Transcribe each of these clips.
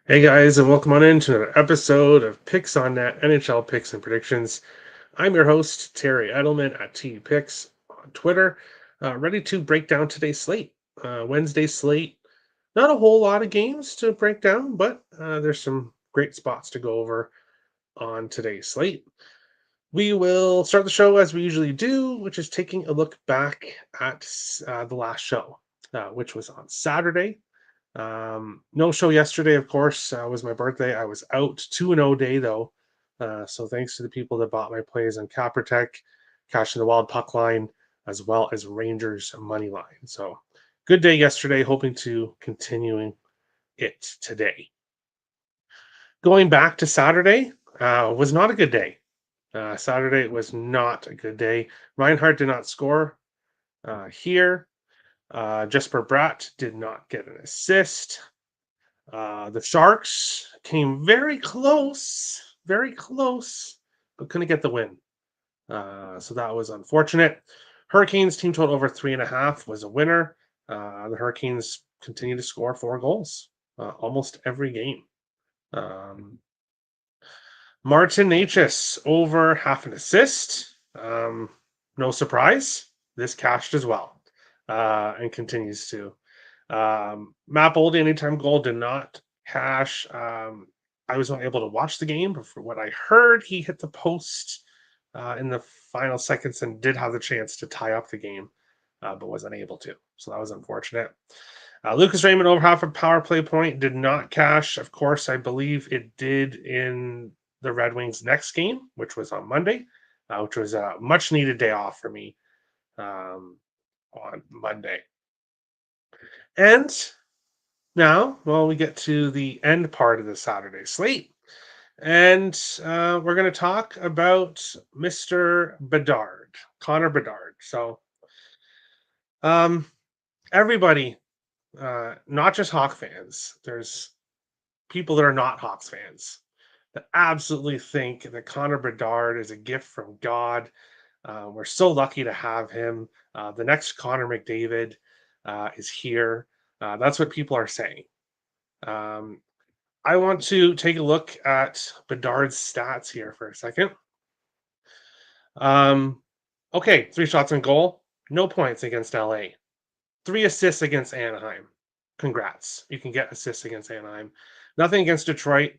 Hey guys, and welcome on into an episode of Picks on Net NHL Picks and Predictions. I'm your host, Terry Edelman at T Picks on Twitter, ready to break down today's slate. Wednesday slate, not a whole lot of games to break down, but there's some great spots to go over on today's slate. We will start the show as we usually do, which is taking a look back at the last show, which was on Saturday. No show yesterday, of course. Was my birthday. I was out 2-0 day though. So thanks to the people that bought my plays on Caprotech, Cash in the Wild puck line, as well as Rangers money line. So good day yesterday. Hoping to continuing it today. Going back to Saturday was not a good day. Saturday was not a good day. Reinhardt did not score here. Jesper Bratt did not get an assist. The Sharks came very close, but couldn't get the win. So that was unfortunate. Hurricanes team total over 3.5 was a winner. The Hurricanes continue to score 4 goals almost every game. Martin Necas over half an assist. No surprise. This cashed as well and continues to. Matt Boldy, anytime goal did not cash. I was not able to watch the game, but for what I heard, he hit the post in the final seconds and did have the chance to tie up the game, but was unable to. So that was unfortunate. Lucas Raymond over half a power play point did not cash. Of course, I believe it did in the Red Wings' next game, which was on Monday, which was a much needed day off for me on Monday. And now, well, we get to the end part of the Saturday slate, and we're going to talk about Mr. Bedard, Connor Bedard. So, everybody, not just Hawk fans, there's people that are not Hawks fans that absolutely think that Connor Bedard is a gift from God. We're so lucky to have him. The next Connor McDavid is here. That's what people are saying. Um, I want to take a look at Bedard's stats here for a second. Um, okay, 3 shots on goal, no points against LA, 3 assists against Anaheim. Congrats. You can get assists against Anaheim. Nothing against Detroit.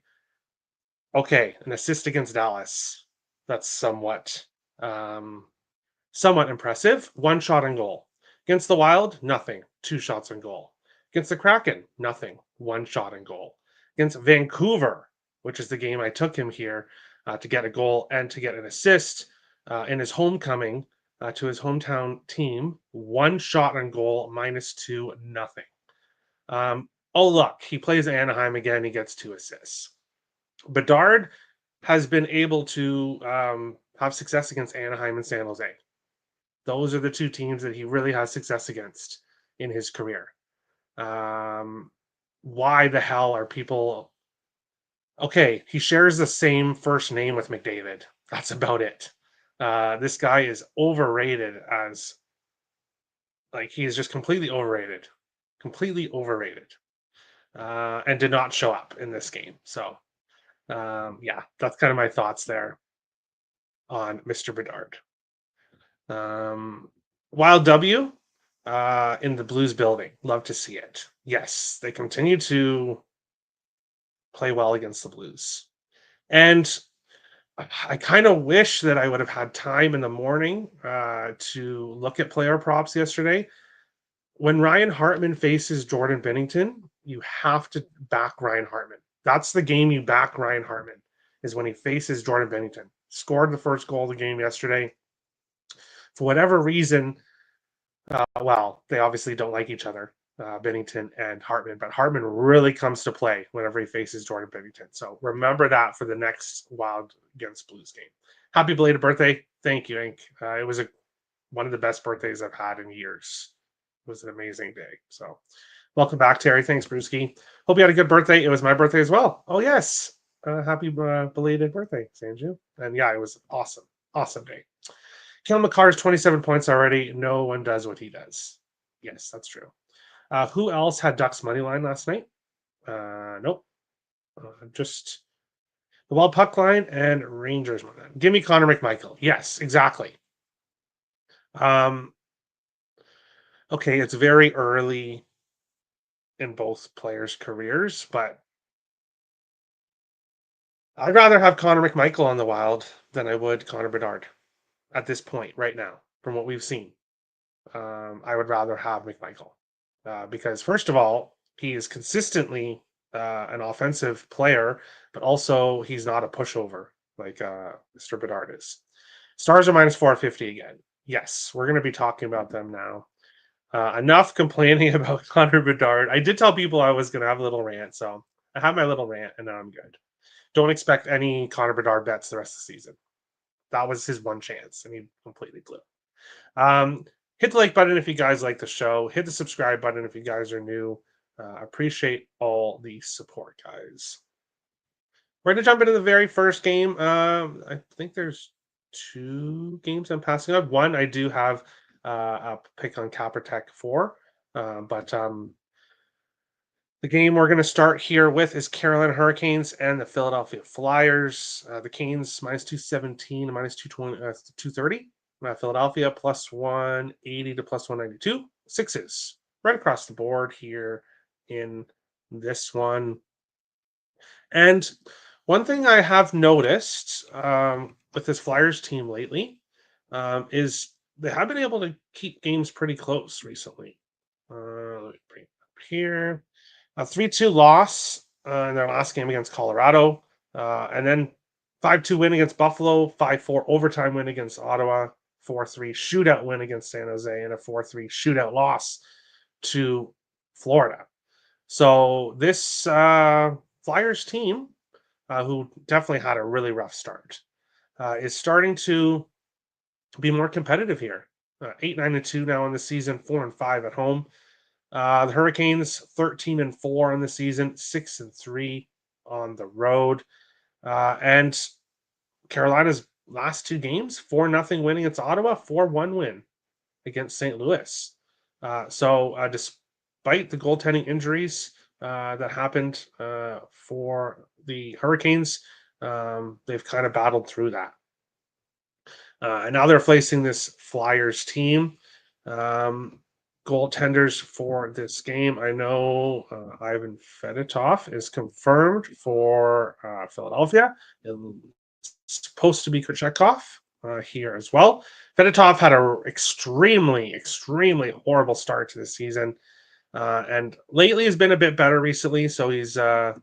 Okay, an assist against Dallas. That's somewhat impressive. 1 shot on goal. Against the Wild, nothing. 2 shots on goal. Against the Kraken, nothing. 1 shot on goal. Against Vancouver, which is the game I took him here to get a goal and to get an assist in his homecoming to his hometown team. 1 shot on goal, -2, nothing. Oh, look, he plays Anaheim again. He gets 2 assists. Bedard has been able to have success against Anaheim and San Jose. Those are the 2 teams that he really has success against in his career. Why the hell are people okay? He shares the same first name with McDavid. That's about it. This guy is overrated as like he is just completely overrated, and did not show up in this game. So yeah, that's kind of my thoughts there on Mr. Bedard. Wild W in the Blues building. Love to see it. Yes, they continue to play well against the Blues. And I kind of wish that I would have had time in the morning to look at player props yesterday. When Ryan Hartman faces Jordan Binnington, you have to back Ryan Hartman. That's the game you back Ryan Hartman, is when he faces Jordan Binnington. Scored the first goal of the game yesterday. For whatever reason, well, they obviously don't like each other, Binnington and Hartman, but Hartman really comes to play whenever he faces Jordan Binnington. So remember that for the next Wild against Blues game. Happy belated birthday. Thank you, Ink. It was one of the best birthdays I've had in years. It was an amazing day. So welcome back, Terry. Thanks, Brewski. Hope you had a good birthday. It was my birthday as well. Oh, yes. Happy belated birthday, Sanju. And yeah, it was awesome. Awesome day. Cale Makar's 27 points already. No one does what he does. Yes, that's true. Who else had Ducks money line last night? Nope. Just the wild puck line and Rangers. Give me Connor McMichael. Yes, exactly. Um, okay, it's very early in both players' careers, but I'd rather have Connor McMichael on the Wild than I would Connor Bedard at this point right now, from what we've seen. I would rather have McMichael because, first of all, he is consistently an offensive player, but also he's not a pushover like Mr. Bedard is. Stars are minus 450 again. Yes, we're going to be talking about them now. Enough complaining about Connor Bedard. I did tell people I was going to have a little rant, so I have my little rant, and now I'm good. Don't expect any Connor Bedard bets the rest of the season. That was his one chance, and he completely blew. Um, Hit the like button if you guys like the show. Hit the subscribe button if you guys are new. Appreciate all the support, guys. We're going to jump into the very first game. I think there's two games I'm passing on. One, I do have a pick on Capertech for, but the game we're going to start here with is Carolina Hurricanes and the Philadelphia Flyers. The Canes minus 217, minus 220, 230. Philadelphia plus 180 to plus 192. Sixes right across the board here in this one. And one thing I have noticed with this Flyers team lately is they have been able to keep games pretty close recently. Let me bring it up here. A 3-2 loss in their last game against Colorado, and then 5-2 win against Buffalo, 5-4 overtime win against Ottawa, 4-3 shootout win against San Jose, and a 4-3 shootout loss to Florida. So this Flyers team, who definitely had a really rough start, is starting to be more competitive here. 8-9-2 now in the season, 4-5 at home. The Hurricanes 13-4 in the season, 6-3 on the road, and Carolina's last two games: 4-0 win against Ottawa, 4-1 win against St. Louis. So despite the goaltending injuries that happened for the Hurricanes, they've kind of battled through that. And now they're facing this Flyers team. Goaltenders for this game. I know Ivan Fedotov is confirmed for Philadelphia. It's supposed to be Kochetkov here as well. Fedotov had an extremely horrible start to the season. And lately has been a bit better recently. So he's now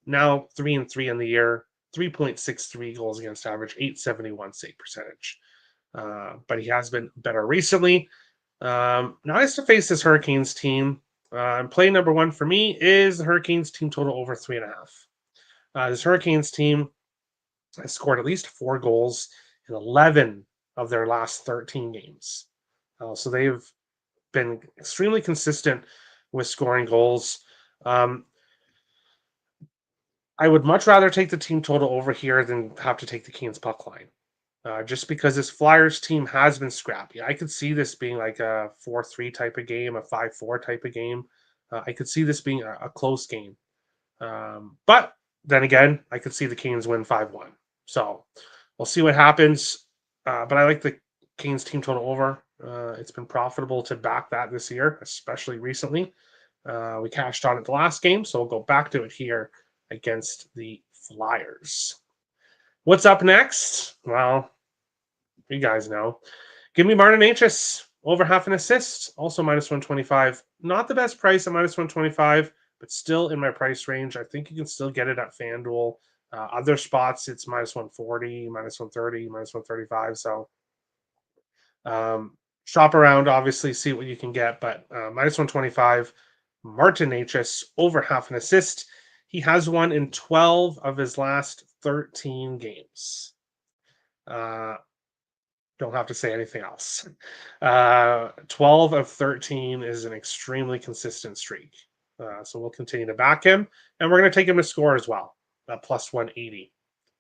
3-3 in the year, 3.63 goals against average, 871 save percentage. But he has been better recently. Now he has to face this Hurricanes team. And play number one for me is the Hurricanes team total over 3.5. This Hurricanes team has scored at least 4 goals in 11 of their last 13 games. So they've been extremely consistent with scoring goals. I would much rather take the team total over here than have to take the Canes puck line. Just because this Flyers team has been scrappy. I could see this being like a 4-3 type of game, a 5-4 type of game. I could see this being a close game. But then again, I could see the Canes win 5-1. So we'll see what happens. But I like the Canes team total over. It's been profitable to back that this year, especially recently. We cashed on it the last game, so we'll go back to it here against the Flyers. What's up next? Well, you guys know. Give me Martin Necas over half an assist, also minus 125. Not the best price at minus 125, but still in my price range. I think you can still get it at FanDuel. Other spots, it's minus 140, minus 130, minus 135. So shop around, obviously, see what you can get. But minus 125, Martin Necas over half an assist. He has won in 12 of his last 13 games. Don't have to say anything else. 12 of 13 is an extremely consistent streak. So we'll continue to back him. And we're going to take him to score as well, plus 180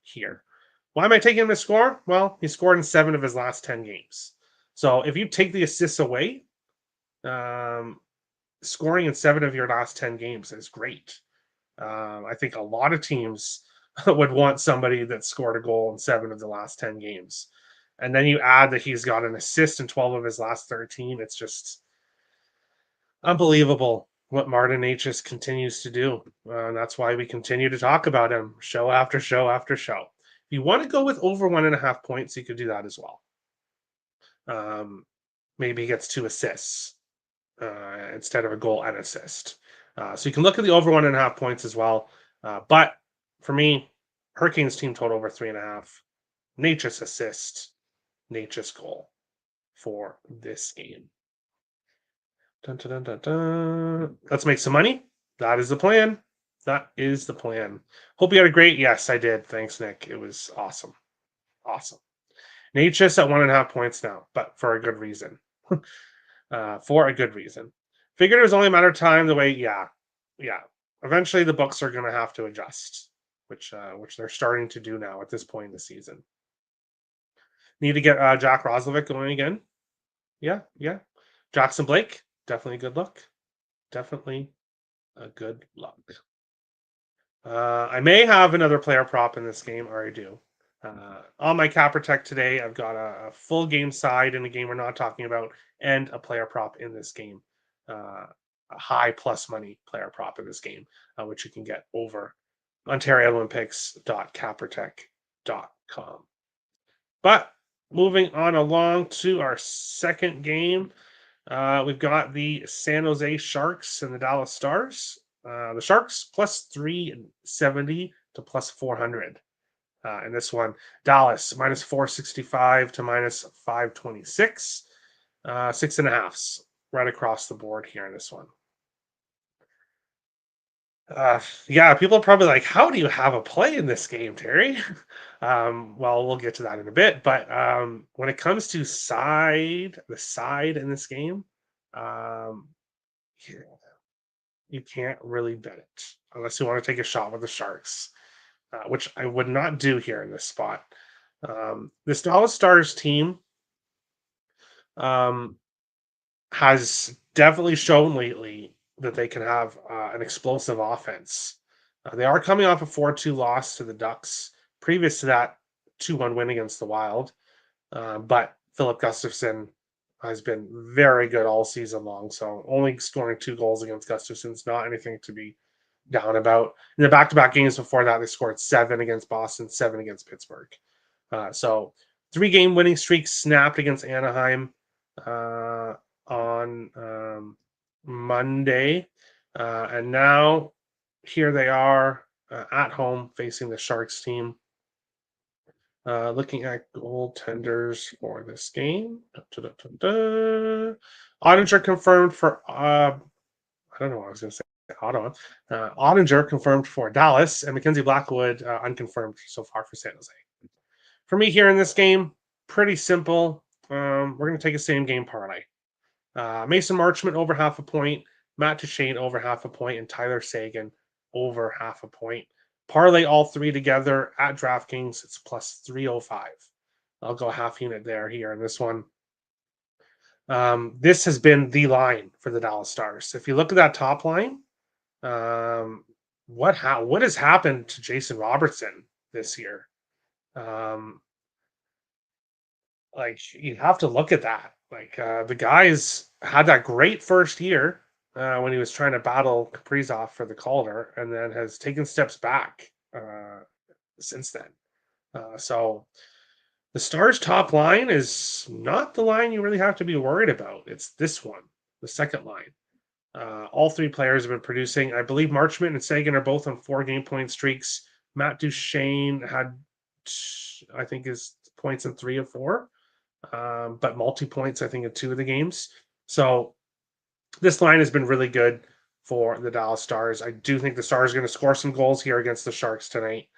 here. Why am I taking him to score? Well, he scored in 7 of his last 10 games. So if you take the assists away, scoring in 7 of your last 10 games is great. I think a lot of teams would want somebody that scored a goal in 7 of the last 10 games. And then you add that he's got an assist in 12 of his last 13. It's just unbelievable what Martin Necas continues to do. And that's why we continue to talk about him show after show after show. If you want to go with over 1.5 points, you could do that as well. Maybe he gets 2 assists instead of a goal and assist. So you can look at the over 1.5 points as well. But for me, Hurricanes team total over 3.5. Necas assist, Necas goal for this game. Dun, dun, dun, dun, dun. Let's make some money. That is the plan. That is the plan. Hope you had a great. Yes, I did. Thanks, Nick. It was awesome. Awesome. Necas at 1.5 points now, but for a good reason. For a good reason. Figured it was only a matter of time. The way, yeah. Eventually, the books are going to have to adjust, which they're starting to do now at this point in the season. Need to get Jack Roslovic going again. Yeah. Jackson Blake, definitely a good look. Definitely a good look. I may have another player prop in this game, or I do. On my Cap Protect today, I've got a full game side in a game we're not talking about, and a player prop in this game. A high plus money player prop in this game, which you can get over OntarioOlympics.capprotect.com. But moving on along to our second game, we've got the San Jose Sharks and the Dallas Stars. The Sharks plus 370 to plus 400. In this one, Dallas minus 465 to minus 526. 6.5s right across the board here in this one. Yeah, people are probably like, how do you have a play in this game, Terry? Well, we'll get to that in a bit. But when it comes to the side in this game, um, you can't really bet it unless you want to take a shot with the Sharks, which I would not do here in this spot. This Dallas Stars team has definitely shown lately that they can have an explosive offense. They are coming off a 4-2 loss to the Ducks. Previous to that, 2-1 win against the Wild. But Philip Gustafson has been very good all season long. So only scoring 2 goals against Gustafson is not anything to be down about. In the back-to-back games before that, they scored 7 against Boston, 7 against Pittsburgh. So 3-game winning streak snapped against Anaheim on Monday. And now here they are at home facing the Sharks team. Looking at goaltenders for this game. Ottinger confirmed for I don't know what I was going to say. Ottawa. Ottinger confirmed for Dallas, and Mackenzie Blackwood unconfirmed so far for San Jose. For me here in this game, pretty simple. We're going to take a same game parlay. Mason Marchment over 0.5 point, Matt Duchene over 0.5 point, and Tyler Seguin over 0.5 point. Parlay all three together at DraftKings. It's plus 305. I'll go half unit there here in this one. This has been the line for the Dallas Stars. If you look at that top line, what has happened to Jason Robertson this year? Like you have to look at that. Like the guy's had that great first year when he was trying to battle Kaprizov for the Calder, and then has taken steps back since then. So the Stars' top line is not the line you really have to be worried about. It's this one, the second line. All three players have been producing. I believe Marchment and Seguin are both on 4-game point streaks. Matt Duchene had, I think, his points in 3 of 4. But multi-points, I think, in 2 of the games. So this line has been really good for the Dallas Stars. I do think the Stars are going to score some goals here against the Sharks tonight.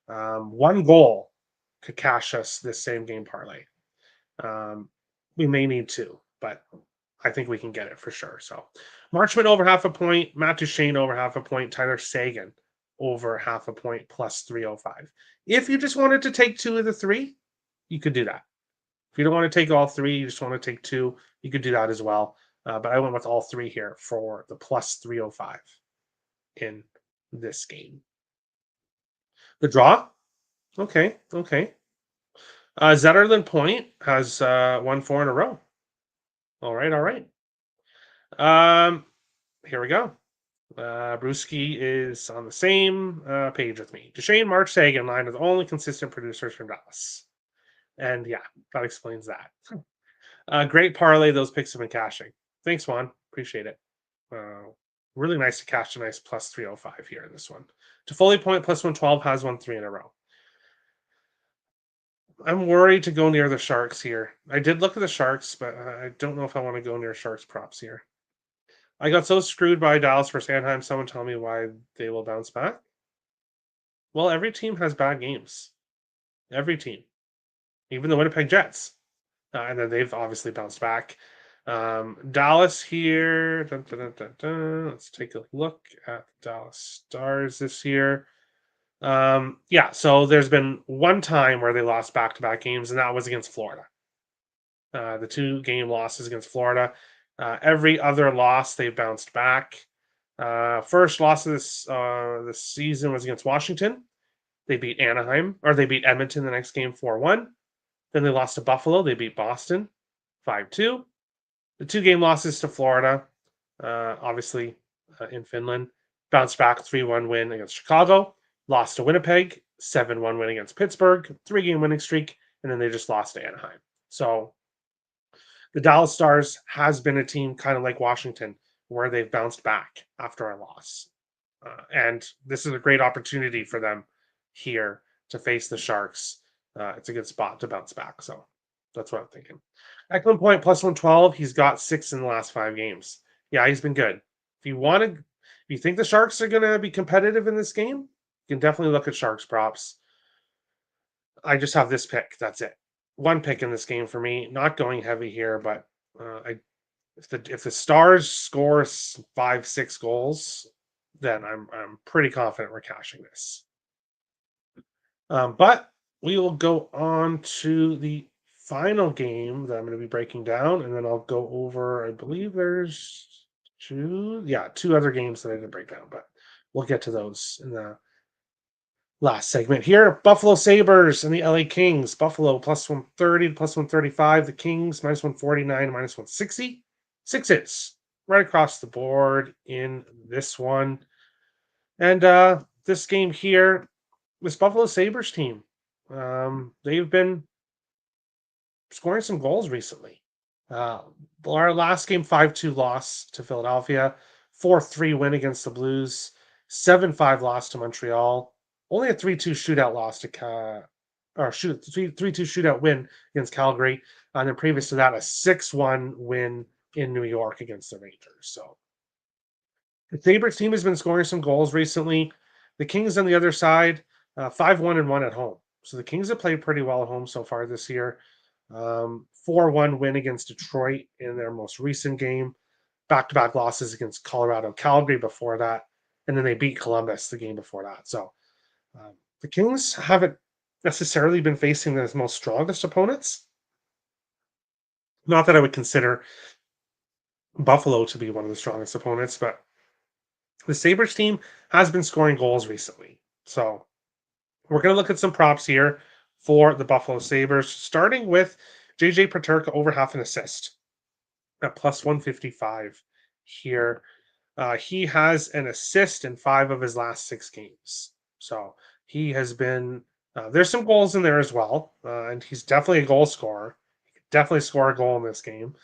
1 goal could cash us this same game parlay. We may need 2, but I think we can get it for sure. So Marchment over 0.5 point, Matt Duchene over 0.5 point, Tyler Seguin over 0.5 point plus 305. If you just wanted to take 2 of the 3, you could do that. If you don't want to take all 3, you just want to take 2, you could do that as well. But I went with all 3 here for the plus 305 in this game. The draw? Okay, okay. Zetterlund Point has won 4 in a row. All right, all right. Um, Here we go. Brewski is on the same page with me. Duchesne, March, Sagan line are the only consistent producers from Dallas. And yeah, that explains that. Great parlay. Those picks have been cashing. Thanks, Juan. Appreciate it. Really nice to cash a nice plus 305 here in this one. To fully point plus 112 has won 3 in a row. I'm worried to go near the Sharks here. I did look at the Sharks, but I don't know if I want to go near Sharks props here. I got so screwed by Dallas versus Anaheim. Someone tell me why they will bounce back. Well, every team has bad games. Every team, even the Winnipeg Jets, and then they've obviously bounced back. Dallas here. Dun, dun, dun, dun, dun. Let's take a look at the Dallas Stars this year. Yeah, so there's been one time where they lost back-to-back games, and that was against Florida. The 2-game losses against Florida. Every other loss, they bounced back. First loss of this season was against Washington. They beat Anaheim, or they beat Edmonton the next game 4-1. Then they lost to Buffalo. They beat Boston 5-2. The 2-game losses to Florida, obviously in Finland. Bounced back 3-1 win against Chicago. Lost to Winnipeg, 7-1 win against Pittsburgh, 3-game winning streak, and then they just lost to Anaheim. So the Dallas Stars has been a team kind of like Washington, where they've bounced back after a loss. And this is a great opportunity for them here to face the Sharks. It's a good spot to bounce back. So that's what I'm thinking. Eklund Point plus 112. He's got 6 in the last 5 games. Yeah, he's been good. If you think the Sharks are going to be competitive in this game, you can definitely look at Sharks props. I just have this pick. That's it. One pick in this game for me. Not going heavy here, but if the Stars score 5-6 goals, then I'm pretty confident we're cashing this. But we will go on to the final game that I'm going to be breaking down, and then I'll go over. I believe there's two other games that I didn't break down, but we'll get to those in the last segment here. Buffalo Sabres and the LA Kings. Buffalo plus 130 to plus 135. The Kings minus 149 minus 160. Sixes right across the board in this one. And this game here, this Buffalo Sabres team, they've been scoring some goals recently. Our last game, 5-2 loss to Philadelphia, 4-3 win against the Blues, 7-5 loss to Montreal, only a 3-2 shootout loss to 3-2 shootout win against Calgary, and then previous to that, a 6-1 win in New York against the Rangers. So the Sabres team has been scoring some goals recently. The Kings on the other side, 5-1-1 at home. So the Kings have played pretty well at home so far this year. 4-1 win against Detroit in their most recent game. Back-to-back losses against Colorado, Calgary before that, and then they beat Columbus the game before that. So the Kings haven't necessarily been facing the most strongest opponents. Not that I would consider Buffalo to be one of the strongest opponents, but the Sabres team has been scoring goals recently. So we're going to look at some props here for the Buffalo Sabres, starting with JJ Peterka over half an assist at plus 155 here. He has an assist in 5 of his last 6 games. So he has been, there's some goals in there as well. And he's definitely a goal scorer. He could definitely score a goal in this game.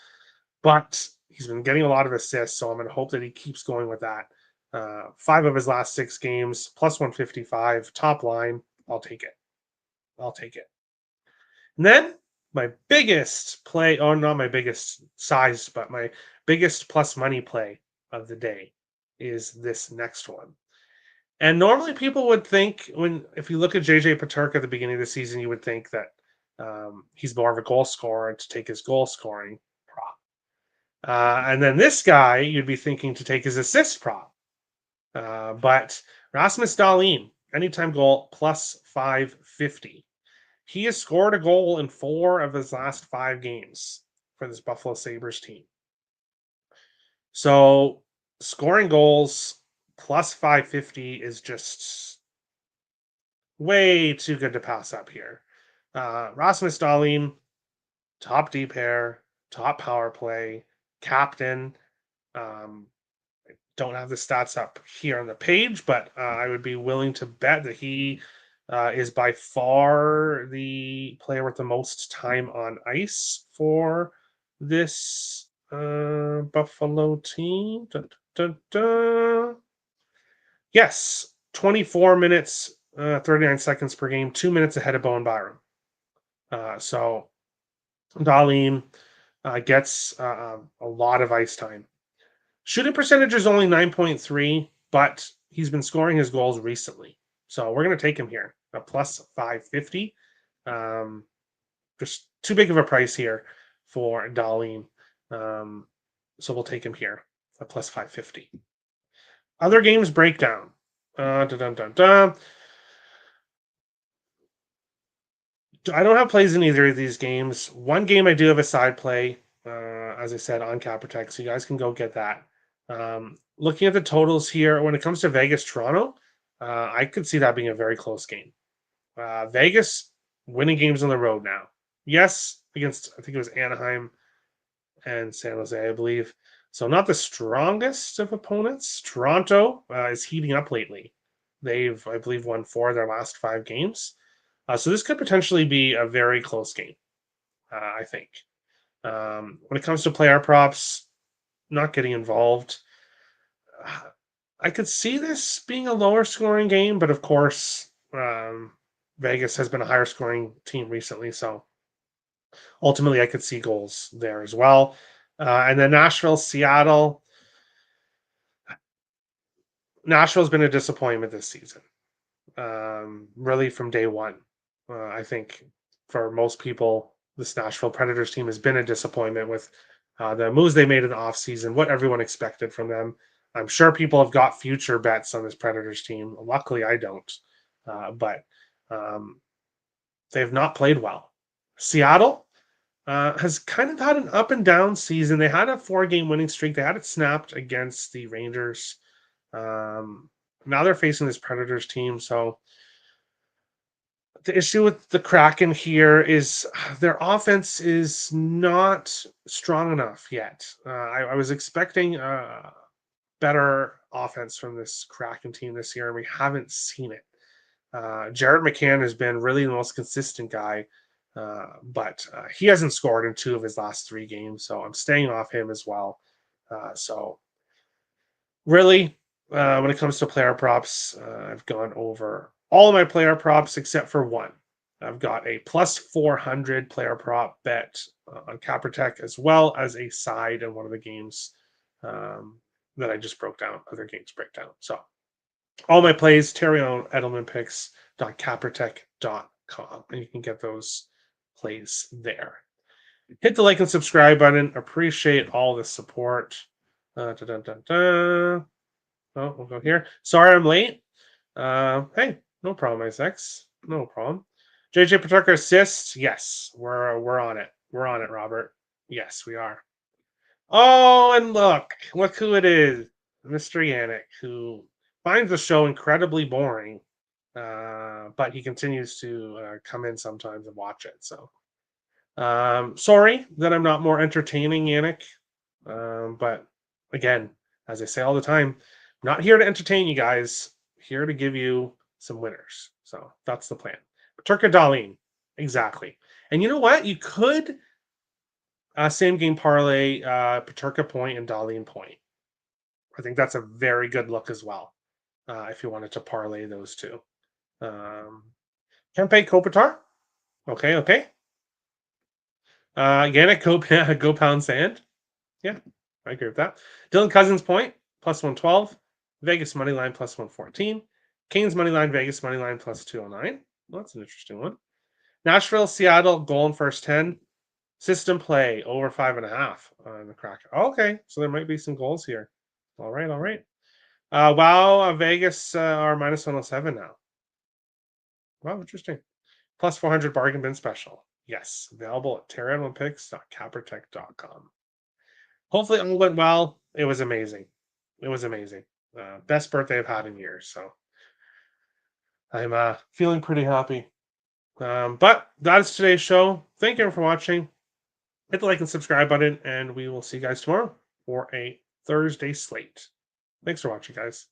But he's been getting a lot of assists. So I'm going to hope that he keeps going with that. 5 of his last 6 games, plus 155, top line. I'll take it. I'll take it. And then my biggest play, not my biggest size, but my biggest plus money play of the day is this next one. And normally people would think if you look at JJ Peterka at the beginning of the season, you would think that he's more of a goal scorer to take his goal scoring prop. And then this guy, you'd be thinking to take his assist prop. But Rasmus Dahlin, anytime goal, plus 550. He has scored a goal in 4 of his last 5 games for this Buffalo Sabres team. So scoring goals plus 550 is just way too good to pass up here. Rasmus Dahlin, top D pair, top power play, captain. Um, don't have the stats up here on the page, but I would be willing to bet that he is by far the player with the most time on ice for this Buffalo team. Dun, dun, dun. Yes, 24 minutes, 39 seconds per game, 2 minutes ahead of Bowen Byram. So Darlene gets a lot of ice time. Shooting percentage is only 9.3, but he's been scoring his goals recently. So we're going to take him here, a plus 550. Um, just too big of a price here for Darlene. So we'll take him here, a plus 550. Other games breakdown. Dun, dun, dun, dun. I don't have plays in either of these games. One game I do have a side play, as I said, on Cap Protect, so you guys can go get that. Looking at the totals here, when it comes to Vegas Toronto, I could see that being a very close game. Vegas winning games on the road now. Yes, against I think it was Anaheim and San Jose, I believe. So not the strongest of opponents. Toronto is heating up lately. They've, I believe, won 4 of their last 5 games. So this could potentially be a very close game, I think. When it comes to player props, not getting involved. I could see this being a lower scoring game, but of course, Vegas has been a higher scoring team recently, so ultimately I could see goals there as well. And then Nashville, Seattle. Nashville's been a disappointment this season, really from day one. I think for most people, this Nashville Predators team has been a disappointment with the moves they made in the offseason, what everyone expected from them. I'm sure people have got future bets on this Predators team. Luckily, I don't. But they've not played well. Seattle has kind of had an up and down season. They had a 4-game winning streak. They had it snapped against the Rangers. Now they're facing this Predators team. So the issue with the Kraken here is their offense is not strong enough yet. I was expecting better offense from this Kraken team this year, and we haven't seen it. Jared McCann has been really the most consistent guy, but he hasn't scored in 2 of his last 3 games, so I'm staying off him as well. So really, when it comes to player props, I've gone over all of my player props except for one. I've got a plus 400 player prop bet on Caprotech, as well as a side in one of the games that I just broke down, other games breakdown. So all my plays, Terry on edelmanpicks.caprotech.com, and you can get those plays there. Hit the like and subscribe button. Appreciate all the support. Dun, dun, dun, dun. Oh, we'll go here. Sorry I'm late. Hey, no problem, Isaacs. No problem. JJ Petrarca assists. Yes, we're on it. We're on it, Robert. Yes, we are. Oh, and look who it is, Mr. Yannick, who finds the show incredibly boring, but he continues to come in sometimes and watch it. So, sorry that I'm not more entertaining, Yannick. But again, as I say all the time, not here to entertain you guys. Here to give you some winners. So that's the plan. Turka Darlene, exactly. And you know what? You could same game parlay Paterka point and Darlene point. I think that's a very good look as well. If you wanted to parlay those two. Kempe Kopitar. Okay. Yannick, go pound sand. Yeah, I agree with that. Dylan Cousins point, plus 112. Vegas money line, plus 114. Canes money line, Vegas money line, plus 209. Well, that's an interesting one. Nashville, Seattle, goal in first 10. System play, over 5.5 on the Kraken. Okay, so there might be some goals here. All right. Vegas are minus 107 now. Wow, interesting. Plus 400 bargain bin special. Yes, available at terranompics.caprotech.com. Hopefully all went well. It was amazing. Best birthday I've had in years. So I'm feeling pretty happy. But that is today's show. Thank you for watching. Hit the like and subscribe button, and we will see you guys tomorrow for a Thursday slate. Thanks for watching, guys.